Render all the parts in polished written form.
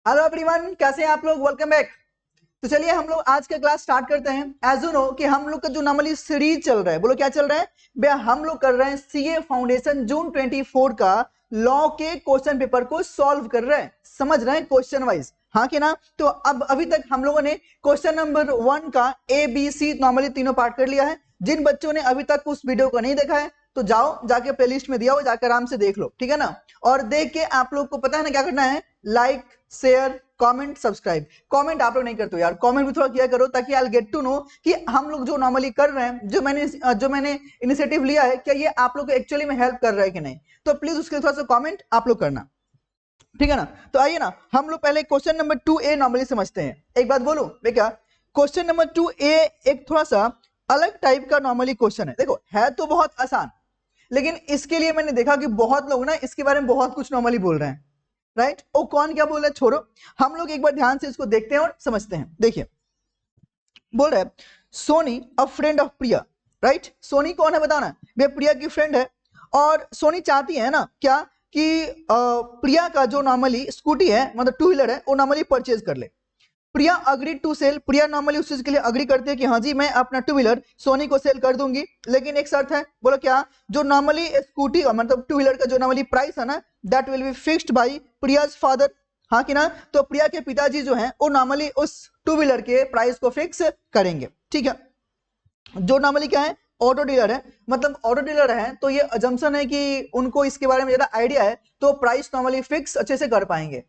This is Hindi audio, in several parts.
हेलो एवरीवन, कैसे हैं आप लोग। Welcome back. तो चलिए हम लोग आज का क्लास स्टार्ट करते हैं। एज यू नो कि हम लोग का जो नॉर्मली सीरीज चल रहा है, बोलो क्या चल रहा है भैया। हम लोग कर रहे हैं सीए फाउंडेशन जून 24 का लॉ के क्वेश्चन पेपर को सॉल्व कर रहे हैं, समझ रहे हैं क्वेश्चन वाइज, हाँ कि ना। तो अब अभी तक हम लोगों ने क्वेश्चन नंबर 1 का ए बी सी नॉर्मली तीनों पार्ट कर लिया है। जिन बच्चों ने अभी तक उस वीडियो को नहीं देखा है तो जाओ, जाके प्लेलिस्ट में दिया हो, जाकर आराम से देख लो, ठीक है ना। और देख के आप लोग को पता है ना क्या करना है, like share comment subscribe. Comment आप लोग नहीं करते हो यार, कमेंट भी थोड़ा किया करो ताकि आई गेट टू नो कि हम लोग जो नॉर्मली कर रहे हैं, जो मैंने इनिशिएटिव लिया है, क्या ये आप लोग को एक्चुअली में हेल्प कर रहा है कि नहीं। तो प्लीज उसके लिए थोड़ा सा कमेंट आप लोग करना, ठीक है ना। तो आइए ना हम लोग पहले क्वेश्चन नंबर 2A नॉर्मली समझते हैं। एक बात बोलूं बेटा, क्वेश्चन नंबर 2A एक थोड़ा सा अलग टाइप का नॉर्मली क्वेश्चन है। देखो है तो बहुत आसान, लेकिन इसके लिए मैंने देखा कि बहुत लोग ना इसके बारे में बहुत कुछ नॉर्मली बोल रहे हैं, राइट। ओ कौन क्या बोल रहा है छोड़ो, हम लोग एक बार ध्यान से इसको देखते हैं और समझते हैं। देखिए बोल रहा है Soni a friend of Priya, right. Soni कौन है बताना, वे प्रिया की फ्रेंड है। और सोनी चाहती है ना क्या कि प्रिया का जो नॉर्मली स्कूटी है, मतलब टू व्हीलर है, वो नॉर्मली परचेज कर ले। Priya agree to sell, Priya normally उस चीज के लिए अग्री करती है कि हाँ जी मैं अपना टू व्हीलर सोनी को सेल कर दूंगी, लेकिन एक शर्त है। बोलो क्या, जो नॉर्मली स्कूटी मतलब टू व्हीलर का जो नॉर्मली प्राइस है ना, that will be fixed bye Priya's father, हाँ कि ना। तो प्रिया के पिताजी जो हैं वो नॉर्मली उस टू व्हीलर के प्राइस को फिक्स करेंगे, ठीक है। जो नॉर्मली क्या है, ऑटो डीलर है, मतलब ऑटो डीलर है तो ये अजम्पशन है कि उनको इसके बारे में ज्यादा आइडिया है, तो प्राइस नॉर्मली फिक्स अच्छे से कर पाएंगे।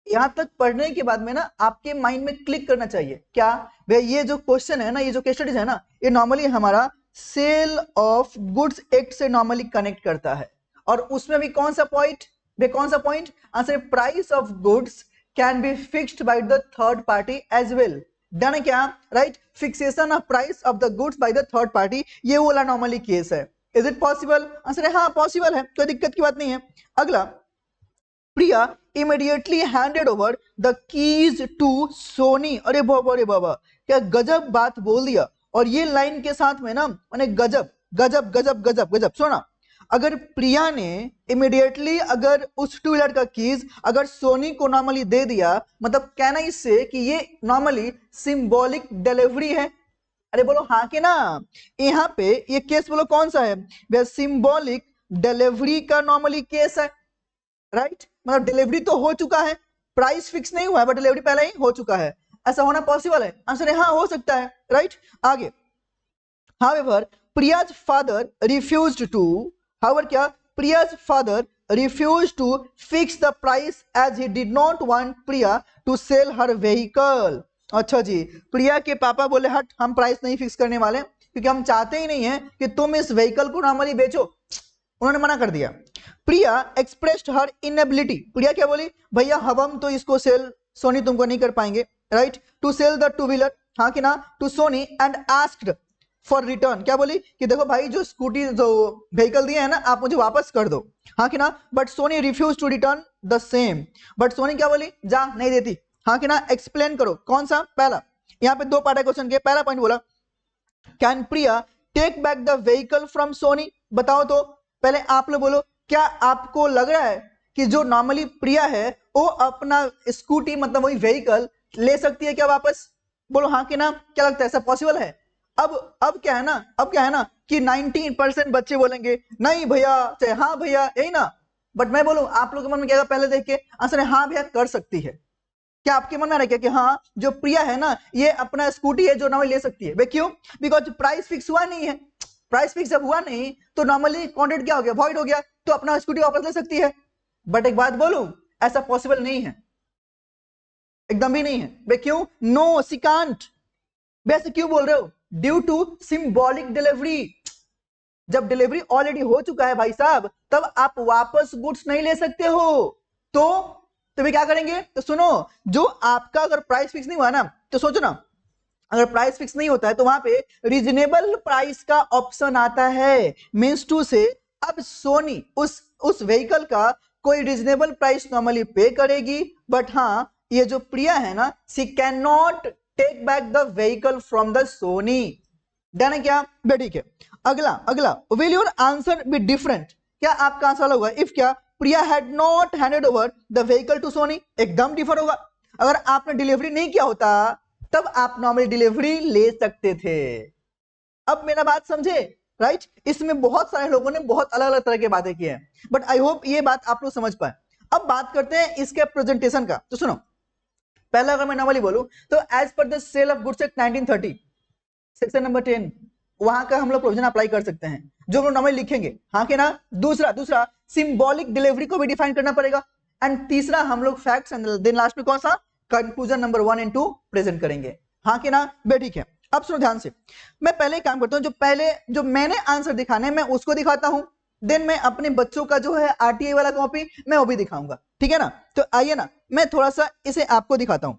यहां तक पढ़ने के बाद में ना आपके माइंड में क्लिक करना चाहिए क्या, भाई ये जो क्वेश्चन है ना, ये जो केस स्टडीज है ना, ये नॉर्मली हमारा सेल ऑफ गुड्स एक्ट से नॉर्मली कनेक्ट करता है। और उसमें भी कौन सा पॉइंट, भाई कौन सा point answer, price of goods can be fixed by the third party as well. Done है क्या, right. Fixation of price of the goods by the third party, ये वाला नॉर्मली केस है। इज इट पॉसिबल, आंसर है हाँ पॉसिबल है, कोई दिक्कत की बात नहीं है। अगला, Priya immediately handed over the keys to Soni. अरे बाबा, अरे बाबा, क्या गजब बात बोल दिया। और ये लाइन के साथ में ना मैंने गजब गजब गजब गजब गजब सुना। अगर प्रिया ने इमीडिएटली अगर उस टू व्हीलर का कीज अगर सोनी को नॉर्मली दे दिया, मतलब कहना इससे कि ये नॉर्मली सिंबॉलिक डिलीवरी है। अरे बोलो हाँ कि ना। यहाँ पे ये केस बोलो कौन सा है, वह सिंबॉलिक डिलीवरी का नॉर्मली केस है, राइट। मतलब डिलीवरी तो हो चुका है, प्राइस फिक्स नहीं हुआ है, बट डिलीवरी पहले ही हो चुका है। ऐसा होना पॉसिबल है, आंसर है हाँ हो सकता है, राइट। आगे, however Priya's father refused to, however क्या, Priya's father refused to fix the price as he did not want Priya to sell her vehicle। अच्छा जी, प्रिया के पापा बोले हट, हम प्राइस नहीं फिक्स करने वाले क्योंकि हम चाहते ही नहीं है कि तुम इस व्हीकल को नॉर्मली बेचो, उन्होंने मना कर दिया। प्रिया एक्सप्रेस्ड हर इनएबिलिटी, प्रिया क्या बोली, भैया हम तो इसको सेल सोनी तुमको नहीं कर पाएंगे, right, to sell the two wheeler, हाँ कि ना, to Soni and asked for return. क्या बोली कि देखो भाई जो स्कूटी जो व्हीकल दिए है ना आप मुझे वापस कर दो, हाँ कि ना। But Soni refuse to return the same, but Soni क्या बोली, जा नहीं देती, हाँ कि ना। एक्सप्लेन करो कौन सा, पहला, यहाँ पे दो पार्ट है क्वेश्चन के। पहला पॉइंट बोला can Priya take back the vehicle from Soni, बताओ तो पहले आप लोग बोलो, क्या आपको लग रहा है कि जो नॉर्मली प्रिया है वो अपना स्कूटी मतलब वही व्हीकल ले सकती है क्या वापस, बोलो हाँ कि ना। क्या लगता है ऐसा पॉसिबल है। अब क्या है ना, अब क्या है ना कि 19% बच्चे बोलेंगे नहीं भैया, चाहे हाँ भैया, यही ना। बट मैं बोलूं आप लोग के मन में क्या था पहले देख के, आंसर है हाँ भैया कर सकती है। क्या आपके मन में आ रहा है क्या कि हाँ जो प्रिया है ना ये अपना स्कूटी है जो नॉर्मली ले सकती है, क्यों, बिकॉज प्राइस फिक्स हुआ नहीं है। प्राइस फिक्स जब हुआ नहीं तो नॉर्मली कॉन्ट्रैक्ट क्या हो गया, वॉइड हो गया, तो अपना स्कूटी वापस ले सकती है। बट एक बात बोलूं, ऐसा पॉसिबल नहीं है, एकदम भी नहीं है। क्यों, नो सी कांट। वैसे क्यों बोल रहे हो, ड्यू टू सिंबॉलिक डिलीवरी। जब डिलीवरी ऑलरेडी हो चुका है भाई साहब, तब आप वापस गुड्स नहीं ले सकते हो। तो वे क्या करेंगे, तो सुनो, जो आपका अगर प्राइस फिक्स नहीं हुआ ना, तो सोचो ना, अगर प्राइस फिक्स नहीं होता है तो वहां पे रीजनेबल प्राइस का ऑप्शन आता है, मींस टू से अब सोनी उस व्हीकल का कोई रीजनेबल प्राइस नॉर्मली पे करेगी, बट हाँ ये जो प्रिया है ना, she can not take back the vehicle from the Soni. Done है क्या, ठीक है। अगला, अगला, will your answer be different, क्या आपका आंसर अलग होगा इफ क्या Priya had not handed over the vehicle to Soni, एकदम डिफर होगा। अगर आपने डिलीवरी नहीं किया होता तब आप नॉर्मली डिलीवरी ले सकते थे। अब मेरा बात समझे, राइट? इसमें बहुत सारे लोगों ने बहुत अलग अलग तरह की बातें की हैं, बट आई होप ये बात आप लोग समझ पाए। अब बात करते हैं इसके प्रेजेंटेशन का। तो सुनो, पहला अगर मैं नॉर्मली बोलूं तो as per the sale of goods act 1930 section number 10 वहां का हम लोग प्रोविजन अप्लाई कर सकते हैं जो हम लोग नॉर्मली लिखेंगे, हाँ कि ना। दूसरा सिंबॉलिक डिलीवरी को भी डिफाइन करना पड़ेगा। एंड तीसरा हम लोग फैक्ट्स एंड देन लास्ट में कौन सा कंक्लूजन नंबर 1 एंड 2 प्रेजेंट करेंगे, हाँ कि ना बे। ठीक है, अब सुनो ध्यान से, मैं पहले काम करता हूं, जो मैंने आंसर दिखाने मैं उसको दिखाता हूं, देन मैं अपने बच्चों का जो है आरटीआई वाला कॉपी मैं वो भी दिखाऊंगा, ठीक है ना। तो आइए ना मैं थोड़ा सा इसे आपको दिखाता हूं।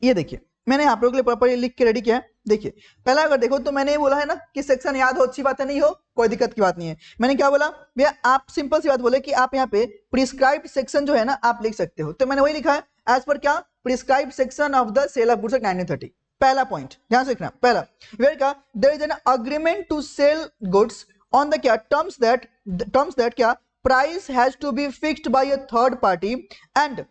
ये देखिए मैंने आप लोगों के लिए प्रॉपर्ली लिख के रेडी किया है। देखिए पहला अगर देखो तो मैंने ये बोला है ना कि सेक्शन याद हो, अच्छी बात है, नहीं हो कोई दिक्कत की बात नहीं है। मैंने क्या बोला भैया, आप सिंपल सी बात बोले कि आप यहाँ पे प्रिस्क्राइब्ड सेक्शन जो है ना आप लिख सकते हो, तो मैंने वही लिखा है एज पर क्या prescribed section of the sale of goods act 1930। पहला पॉइंट ध्यान से रखना, पहला वेयर का there is an agreement to sell goods on the क्या टर्म्स दैट क्या price has to be fixed by a third party and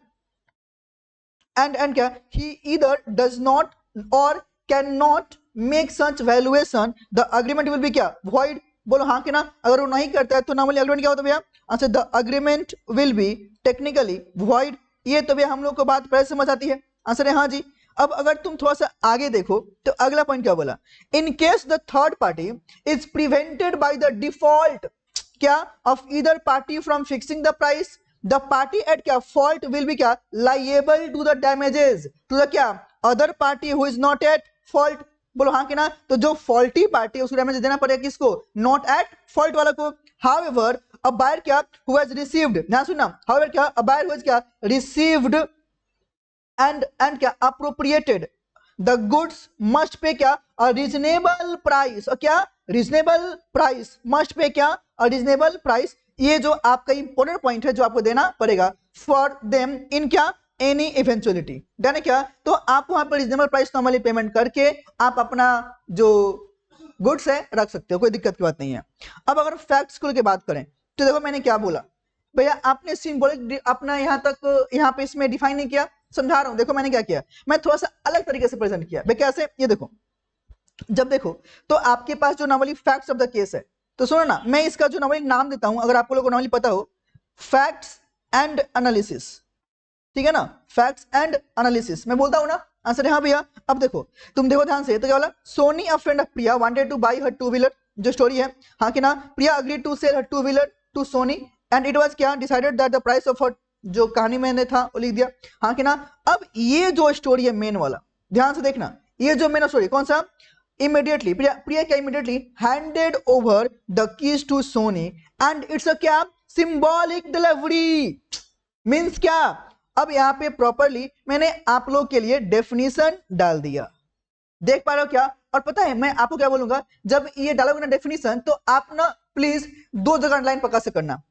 क्या he either does not or cannot make such valuation, the agreement will be क्या void। बोलो हाँ कि ना। अगर वो नहीं करता है तो नॉर्मली अग्रीमेंट क्या होता है भैया, answer the agreement will be technically void। ये तो भैया हम लोग को बात पहले समझ आती है, आंसर है हाँ जी। अब अगर तुम थोड़ा सा आगे देखो तो अगला पॉइंट क्या बोला, in case the third party is prevented by the default क्या of either party from fixing the price, the party at क्या fault will be क्या liable to the damages to the क्या other party who is not at fault। बोलो हाँ कि ना। तो जो फॉल्टी पार्टी है उसको डैमेज देना पड़ेगा किसको, नॉट एट फॉल्ट वाला को। however a buyer क्या who has received, ध्यान सुनना, however क्या a buyer who has क्या received and क्या appropriated the goods must pay क्या a reasonable price, और क्या reasonable price must pay क्या a reasonable price। ये जो आपका इंपोर्टेंट पॉइंट है जो आपको देना पड़ेगा फॉर देम इन क्या एनी इवेंचुअलिटी, डन है क्या। तो आप वहां पर रीजनेबल प्राइस नॉर्मली पेमेंट करके आप अपना जो गुड्स है रख सकते हो, कोई दिक्कत की बात नहीं है। अब अगर फैक्ट्स की बात करें तो देखो मैंने क्या बोला भैया, आपने सिंबॉलिक अपना यहाँ तक यहाँ पे इसमें डिफाइन नहीं किया, समझा रहा हूं। देखो मैंने क्या किया, मैं थोड़ा सा अलग तरीके से प्रेजेंट किया भाई। कैसे, ये देखो, जब देखो तो आपके पास जो normally facts of the case है, तो सुनो ना मैं इसका जो नॉर्मली नाम देता हूं, अगर आपको लोगों को नॉर्मली पता हो, फैक्ट्स एंड एनालिसिस, ठीक है ना, फैक्ट्स एंड एनालिसिस मैं बोलता हूं ना, आंसर है हाँ भैया। अब देखो तुम देखो ध्यान से, तो क्या बोला, Soni a friend of Priya wanted to buy her two wheeler, जो स्टोरी है हाँ कि ना, Priya agreed to sell her two wheeler to Soni and it was क्या decided that the price of her, जो कहानी मैंने था वो लिख दिया हाँ कि ना। अब ये जो स्टोरी है मेन वाला, ध्यान से देखना, ये जो मेन स्टोरी कौन सा, immediately प्रिया क्या immediately handed over the keys to Sony and it's a क्या symbolic delivery means क्या। अब यहाँ पे प्रॉपरली मैंने आप लोग के लिए डेफिनेशन डाल दिया, देख पा रहे हो क्या। और पता है मैं आपको क्या बोलूंगा, जब ये डालोगे ना डेफिनेशन तो आप ना प्लीज दो जगह लाइन पक्का से करना।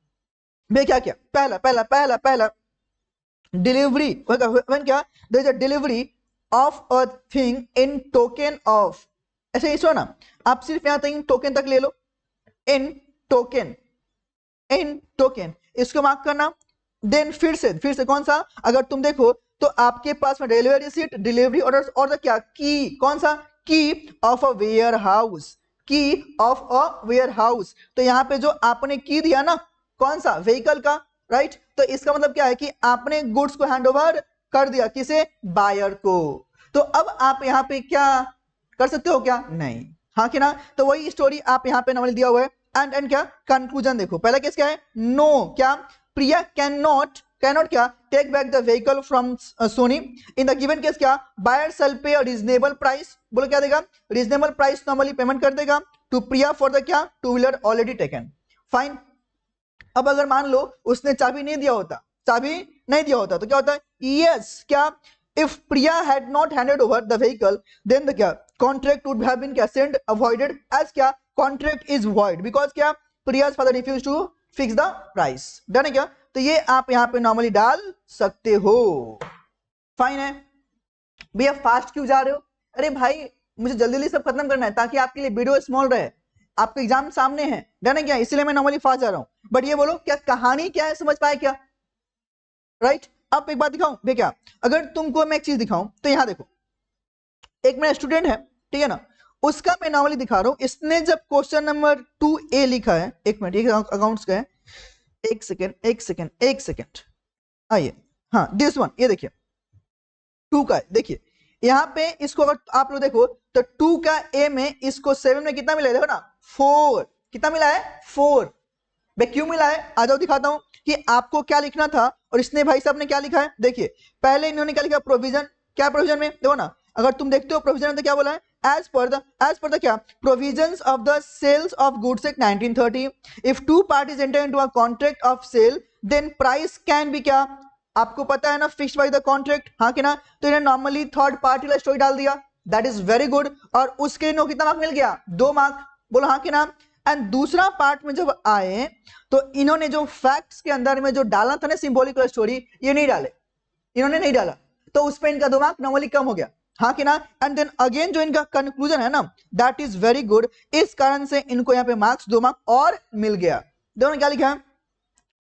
मैं क्या क्या पहला पहला पहला पहला डिलीवरी क्या, there is a delivery of a thing in token of, ऐसे ही सुनो ना, आप सिर्फ यहां तक टोकन तक ले लो, इन टोकन इसको मार्क करना। देन फिर से कौन सा, अगर तुम देखो तो आपके पास में रेलवे रिसीट, डिलीवरी ऑर्डर और क्या की, कौन सा की ऑफ अ वेयर हाउस, की ऑफ अ वेयर हाउस। तो यहाँ पे जो आपने की दिया ना, कौन सा व्हीकल का, राइट। तो इसका मतलब क्या है कि आपने गुड्स को हैंडओवर कर दिया किसे, बायर को। तो अब आप यहाँ पे क्या कर सकते हो क्या, नहीं, हाँ कि ना। तो वही स्टोरी आप यहाँ पे नॉर्मली दिया हुआ है। एंड क्या कंक्लूजन देखो, पहला केस क्या है, नो क्या प्रिया कैन नॉट क्या take back the vehicle from Soni. In the given case क्या buyer shall pay a reasonable price, बोलो क्या देगा, रीजनेबल प्राइस नॉर्मली पेमेंट कर देगा टू प्रिया फॉर द क्या two wheeler already taken, fine. अब अगर मान लो उसने चाबी नहीं दिया होता, तो क्या होता है, यस क्या if Priya had not handed over the vehicle then the क्या contract would have been क्या sent avoided as क्या contract is void because क्या Priya's father refused to fix the price, done है क्या। तो ये आप यहाँ पे नॉर्मली डाल सकते हो, फाइन है भैया। फास्ट क्यों जा रहे हो, अरे भाई मुझे जल्दी जल्दी सब खत्म करना है ताकि आपके लिए वीडियो स्मॉल रहे, आपका एग्जाम सामने है, डन है क्या, इसलिए मैं नॉर्मली फास्ट जा रहा हूं। बट ये बोलो क्या कहानी क्या है, समझ पाए क्या, राइट। अब एक बात दिखाऊं भैया, क्या अगर तुमको मैं एक चीज दिखाऊं तो यहाँ देखो, एक मेरा स्टूडेंट है, ठीक है ना, उसका मैं नॉर्मली दिखा रहा हूं। इसने जब क्वेश्चन नंबर 2A लिखा है, एक मिनट, ये अकाउंट्स का है, एक सेकेंड आइए, हाँ दिस वन, ये देखिए 2 का है। देखिए यहाँ पे इसको अगर आप लोग देखो तो 2 का ए में इसको 7 में कितना मिला है, देखो ना 4, कितना मिला है 4। भाई क्यों मिला है, आ जाओ दिखाता हूं कि आपको क्या लिखना था और इसने भाई साहब ने क्या लिखा है। देखिए पहले इन्होंने क्या लिखा, प्रोविजन, क्या प्रोविजन में देखो ना, अगर तुम देखते हो प्रोविजन में तो क्या बोला है, एज पर द क्या, provisions of the sales of goods act 1930, if two parties enter into a contract of sale then price can be क्या, आपको पता है ना, फिक्स्ड बाय द कॉन्ट्रैक्ट, हाँ कि ना, तो इन्हें नॉर्मली थर्ड पार्टी वाला स्टोरी डाल दिया, दैट इज वेरी गुड, और उसके इन्हों कितना मार्क मिल गया, 2 मार्क, बोलो हाँ कि ना। एंड दूसरा पार्ट में जब आए तो इन्होंने जो फैक्ट्स के अंदर में जो डाला था ना सिंबॉलिक स्टोरी, ये नहीं डाले, इन्होंने नहीं डाला, तो उस पे इनका 2 मार्क नॉर्मली कम हो गया, हाँ कि ना। एंड देन अगेन जो इनका कंक्लूजन है ना, दैट इज वेरी गुड, इस कारण से इनको यहाँ पे मार्क्स 2 मार्क और मिल गया। दोनों क्या लिखा है,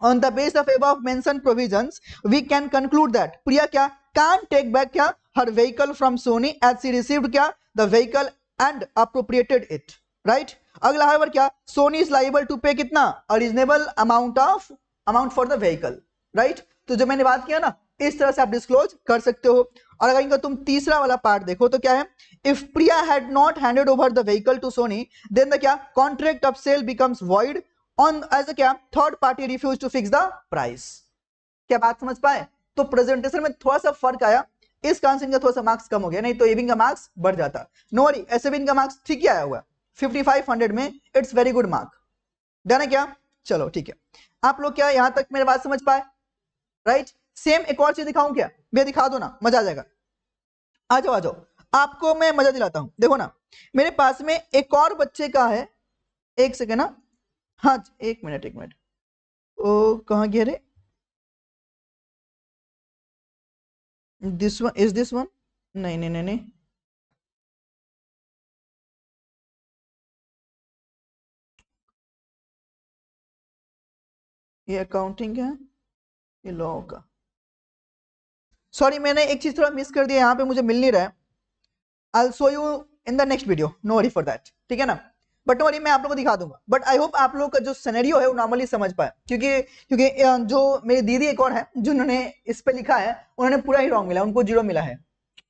on the basis of above mentioned provisions we can conclude that Priya क्या can't take back क्या her vehicle from Sony as she received क्या the vehicle and appropriated it, right। अगला है क्या, Sony is liable to pay कितना, a reasonable amount for the vehicle, right। तो जो मैंने बात किया ना, इस तरह से आप डिस्क्लोज कर सकते हो। और अगर इनका तुम तीसरा वाला पार्ट देखो तो क्या है, if Priya had not handed over the vehicle to Sony then the क्या contract of sale becomes void on as a क्या third party refuse to fix the price. क्या बात समझ पाए, तो प्रेजेंटेशन में थोड़ा सा फर्क आया, इस कारण से इनका थोड़ा सा मार्क्स कम हो गया, नहीं तो ये भी इनका मार्क्स बढ़ जाता। नो वरी, ऐसे भी इनका मार्क्स ठीक ही आया हुआ 5500 में, it's very good mark, done है क्या। चलो ठीक है, आप लोग क्या यहां तक मेरी बात समझ पाए, राइट। सेम एक और चीज दिखाऊं क्या, मैं दिखा दो ना, मजा आ जाएगा, आ जाओ, आपको मैं मजा दिलाता हूं। देखो ना मेरे पास में एक और बच्चे का है, एक सेकेंड ना, हाँ एक मिनट, ओ कहाँ गया रे, this one, is this one, नहीं, ये अकाउंटिंग है, ये लॉ का, सॉरी मैंने एक चीज थोड़ा मिस कर दिया, यहाँ पे मुझे मिल नहीं रहा है, I will show you in the next video, no worry for that, ठीक है ना। बट नो वरी, मैं आप लोगों को दिखा दूंगा, बट आई होप आप लोगों का जो सिनेरियो है वो नॉर्मली समझ पाए, क्योंकि जो मेरी दीदी एक और है जिन्होंने इस पे लिखा है, उन्होंने पूरा ही रॉन्ग मिला, उनको 0 मिला है,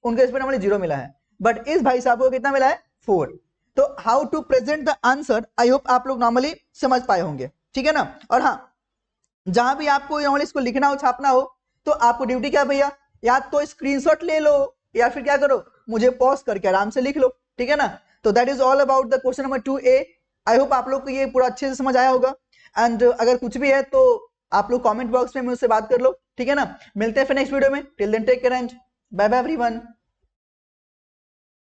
उनके इस पे नॉर्मली 0 मिला है, बट इस भाई साहब को कितना मिला है 4। तो how to present the answer, I hope आप लोग नॉर्मली समझ पाए होंगे, ठीक है ना। और हाँ, जहां भी आपको नॉर्मली इसको लिखना हो, छापना हो, तो आपको ड्यूटी क्या भैया, या तो स्क्रीनशॉट ले लो या फिर क्या करो, मुझे पॉज करके आराम से लिख लो, ठीक है ना। तो that is all about the question number 2A। I hope आप लोग को ये पूरा अच्छे से समझ आया होगा, एंड अगर कुछ भी है तो आप लोग कमेंट बॉक्स में मुझसे बात कर लो, ठीक है ना। मिलते हैं फिर नेक्स्ट वीडियो में, till then take care and bye bye everyone.